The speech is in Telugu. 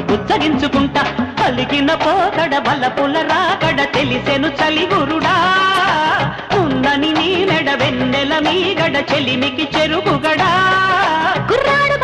బుజ్జగించుకుంటా పలికిన పోకడ బలపుల రాకడ తెలిసెను చలిగురుడా ఉందని నీ మెడ వెన్నెల మీగడ చెలిమికి చెరుగుగడా కుర్రాడు